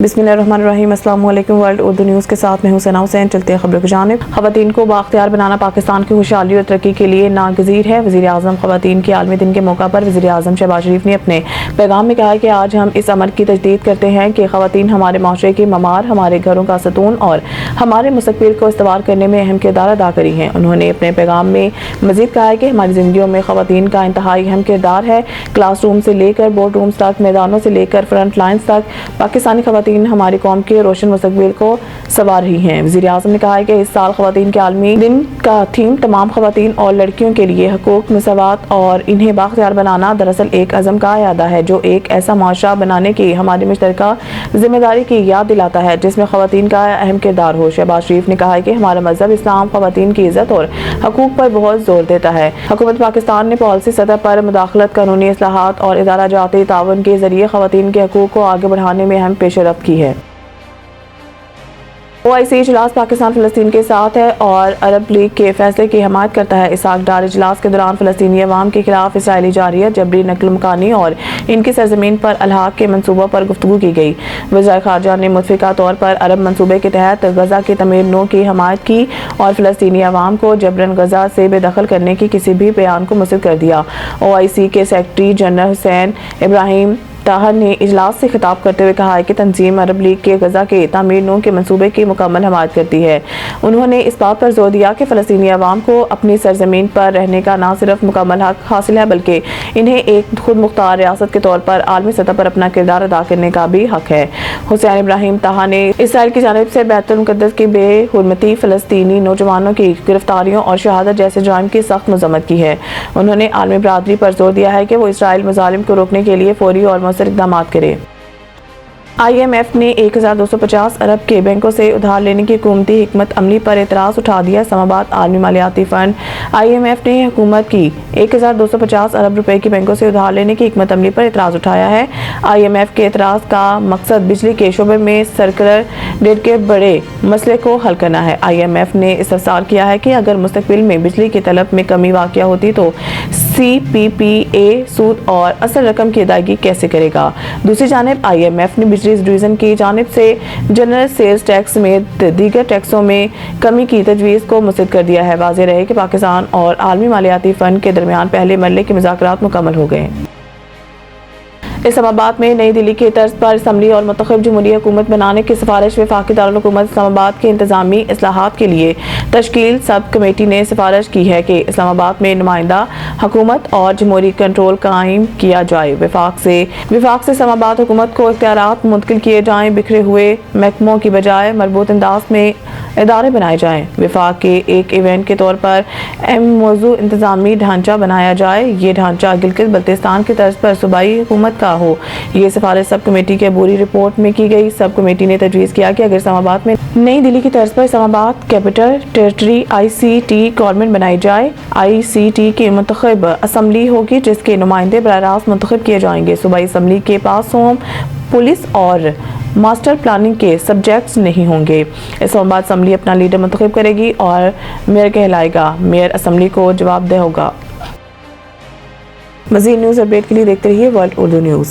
बिस्मिल्लाहिर्रहमानिर्रहीम। अस्सलाम वालेकुम। वर्ल्ड उर्दू न्यूज़ के साथ मैं हुसैना हुसैन। चलते हैं खबरों की जानिब। ख़वातीन को बाख्तियार बनाना पाकिस्तान की खुशहाली और तरक्की के लिए नागज़ीर है। वज़ीर आज़म ख़वातीन के आलमी दिन के मौका पर वज़ीर आज़म शहबाज शरीफ ने अपने पैगाम में कहा है कि आज हम इस अमर की तजदीद करते हैं कि ख़वातीन हमारे माशरे की ममार, हमारे घरों का सतून और हमारे मुस्तक़बिल को इस्तवार करने में अहम किरदार अदा करी हैं। उन्होंने अपने पैगाम में मज़ीद कहा है कि हमारी ज़िंदगियों में ख़वातीन का इंतहाई अहम किरदार है। क्लास रूम से लेकर बोर्ड रूम्स तक, मैदानों से लेकर फ्रंट लाइन्स तक पाकिस्तानी ख़वातीन हमारी कौम के रोशन मुस्तक़बिल को संवार रही हैं। वज़ीर आज़म ने कहा है कि इस साल ख़वातीन के आलमी दिन का थीम तमाम ख़वातीन और लड़कियों के लिए हकूक़, मसावत और इन्हें बाख्तियार बनाना दरअसल एक अज़म का इरादा है जो एक ऐसा माशरा बनाने की हमारी मुश्तरका ज़िम्मेदारी की याद दिलाता है जिसमें ख़वातीन का अहम किरदार हो। शहबाज शरीफ ने कहा है कि हमारा मज़हब इस्लाम ख़वातीन की इज़्ज़त और हकूक़ पर बहुत ज़ोर देता है। हुकूमत पाकिस्तान ने पॉलिसी सतह पर मुदाखलत, कानूनी इस्लाहात और इदारा जाती ताउन के ज़रिए ख़वातीन के हकूक़ को आगे बढ़ाने में अहम पेशरफ्त की है। OIC इजलास पाकिस्तान फ़लस्तीन के साथ है और अरब लीग के फैसले की हमायत करता है। इसहाक डार इजलास के दौरान फ़लस्तीनी अवाम के खिलाफ इसराइली जारियत, जबरी नकल मकानी और इनकी सरजमीन पर अलहाक के मनसूबों पर गुफ्तगू की गई। वज़ीर ख़ारजा ने मुतफ़िका तौर पर अरब मनसूबे के तहत गज़ा की तमीर नौ की हमायत की और फ़लस्तीनी अवाम को जबरन गज़ा से बेदखल करने की किसी भी बयान को मुस्तरद कर दिया। OIC के सेक्रेटरी जनरल हुसैन इब्राहिम ताहर ने इजलास से खिताब करते हुए कहा है कि तंजीम अरब लीग के गज़ा के तामीर नौ के मनसूबे की मुकम्मल हमायत करती है। उन्होंने इस बात पर जोर दिया कि फ़लस्तीनी अवाम को अपनी सरजमीन पर रहने का न सिर्फ मुकम्मल हक हासिल है बल्कि इन्हें एक खुद मुख्तार रियासत के तौर पर आलमी सतह पर अपना किरदार अदा करने का भी हक है। हुसैन इब्राहिम ताहा ने इसराइल की जानिब से बैतुल मुक़द्दस की बेहुरमती, फ़लस्तीनी नौजवानों की गिरफ्तारियों और शहादत जैसे जुर्म की सख्त मज़म्मत की है। उन्होंने आलमी बरादरी पर जोर दिया है कि वो इसराइल मज़ालिम को रोकने के लिए फौरी और इक़दाम करे। IMF ने 1250 अरब के बैंकों से उधार लेने की हुकूमती हिकमत अमली पर एतराज़ उठा दिया। इस्लामाबाद आलमी मालियाती फ़ंड IMF ने हुकूमत की 1250 अरब रुपए की बैंकों से उधार लेने की हिकमत अमली पर एतराज़ उठाया है। IMF के एतराज़ का मकसद बिजली के शोबे में सर्कुलर डेट के बड़े मसले को हल करना है। IMF ने इस्तफसार किया है कि अगर मुस्तक़बिल में बिजली की तलब में कमी वाक़या होती तो CPPA सूद और असल रकम की अदायगी कैसे करेगा। दूसरी जानिब IMF ने बिजली डिवीज़न की जानिब से जनरल सेल्स टैक्स समेत दीगर टैक्सों में कमी की तजवीज़ को मुस्तरद कर दिया है। वाज़ेह रहे कि पाकिस्तान और आलमी मालियाती फ़ंड के दरमियान पहले मरले के मुज़ाकरात मुकम्मल हो गए। इस्लामाबाद में नई दिल्ली की तर्ज पर असम्बली और मुंतखब जमहूरी हुकूमत बनाने की सिफारिश वफाकी दारुल हुकूमत इस्लामाबाद के इंतजामी इस्लाहात के लिए तश्कील सब कमेटी ने सिफारिश की है कि इस्लामाबाद में नुमाइंदा हुकूमत और जमहूरी कंट्रोल कायम किया जाए। विफाक से इस्लामाबाद हुकूमत को इख्तियारात मुंतकिल किए जाएँ, बिखरे हुए महकमों की बजाय मरबूत अंदाज में इदारे बनाए जाएँ। विफाक के एक इवेंट के तौर पर मौजू इंतजामी ढांचा बनाया जाए। ये ढांचा गिलगित बल्तिस्तान की तर्ज पर सूबाई हुकूमत का हो। ये सिफारिश सब कमेटी के अबूरी रिपोर्ट में की गई। सब कमेटी ने तजवीज़ किया कि अगर इस्लामाबाद में नई दिल्ली की तर्ज पर Islamabad capital territory ICT government बनाई जाए। ICT की मुंतखब असम्बली होगी जिसके नुमाइंदे बराह रास्त मुंतखब किए जाएंगे। सूबाई असम्बली के पास होम, पुलिस और मास्टर प्लानिंग के सब्जेक्ट्स नहीं होंगे। इस्लामाबाद असम्बली अपना लीडर मुंतखब करेगी और मेयर कहलाएगा। मेयर असम्बली को जवाबदेह होगा। मज़ीद न्यूज़ अपडेट के लिए देखते रहिए वर्ल्ड उर्दू न्यूज़।